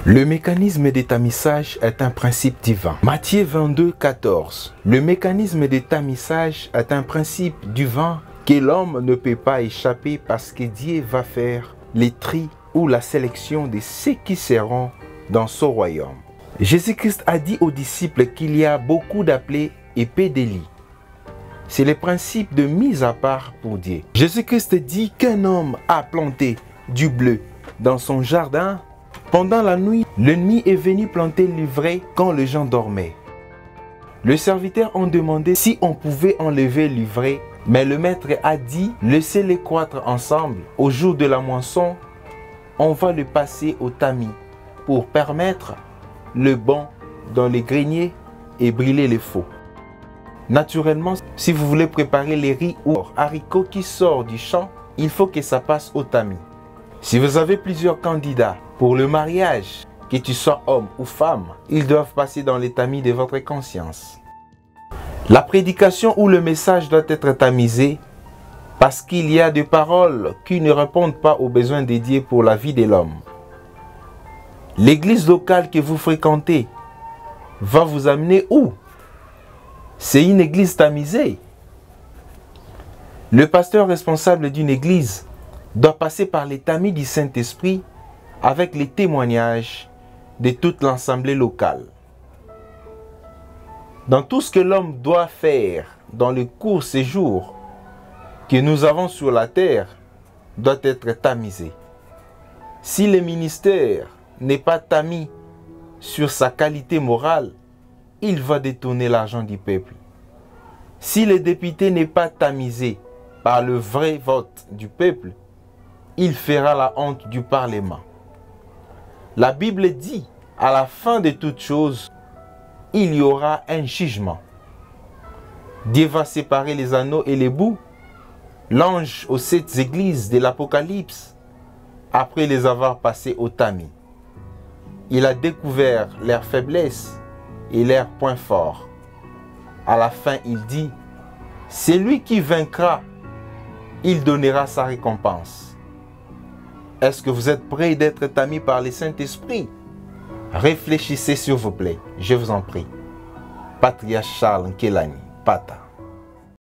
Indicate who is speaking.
Speaker 1: Le mécanisme de tamissage est un principe divin. Matthieu 22, 14. Le mécanisme de tamissage est un principe divin que l'homme ne peut pas échapper parce que Dieu va faire les tri ou la sélection de ceux qui seront dans son royaume. Jésus-Christ a dit aux disciples qu'il y a beaucoup d'appelés et peu d'élus. C'est le principe de mise à part pour Dieu. Jésus-Christ dit qu'un homme a planté du bleu dans son jardin. Pendant la nuit, l'ennemi est venu planter l'ivraie quand les gens dormaient. Les serviteurs ont demandé si on pouvait enlever l'ivraie, mais le maître a dit « Laissez-les croître ensemble. Au jour de la moisson, on va le passer au tamis pour permettre le bon dans les greniers et brûler les faux. » Naturellement, si vous voulez préparer les riz ou haricots qui sortent du champ, il faut que ça passe au tamis. Si vous avez plusieurs candidats pour le mariage, que tu sois homme ou femme, ils doivent passer dans les tamis de votre conscience. La prédication ou le message doit être tamisé parce qu'il y a des paroles qui ne répondent pas aux besoins dédiés pour la vie de l'homme. L'église locale que vous fréquentez va vous amener où? C'est une église tamisée. Le pasteur responsable d'une église doit passer par les tamis du Saint-Esprit avec les témoignages de toute l'assemblée locale. Dans tout ce que l'homme doit faire dans le court séjour que nous avons sur la terre, doit être tamisé. Si le ministère n'est pas tamis sur sa qualité morale, il va détourner l'argent du peuple. Si le député n'est pas tamisé par le vrai vote du peuple, il fera la honte du Parlement. La Bible dit, à la fin de toutes choses, il y aura un jugement. Dieu va séparer les anneaux et les bouts. L'ange aux 7 églises de l'Apocalypse, après les avoir passés au tamis. Il a découvert leurs faiblesses et leurs points forts. À la fin, il dit, c'est lui qui vaincra, il donnera sa récompense. Est-ce que vous êtes prêts d'être tamis par le Saint-Esprit? Réfléchissez s'il vous plaît, je vous en prie. Patriarche Charles Nkelani, Pata.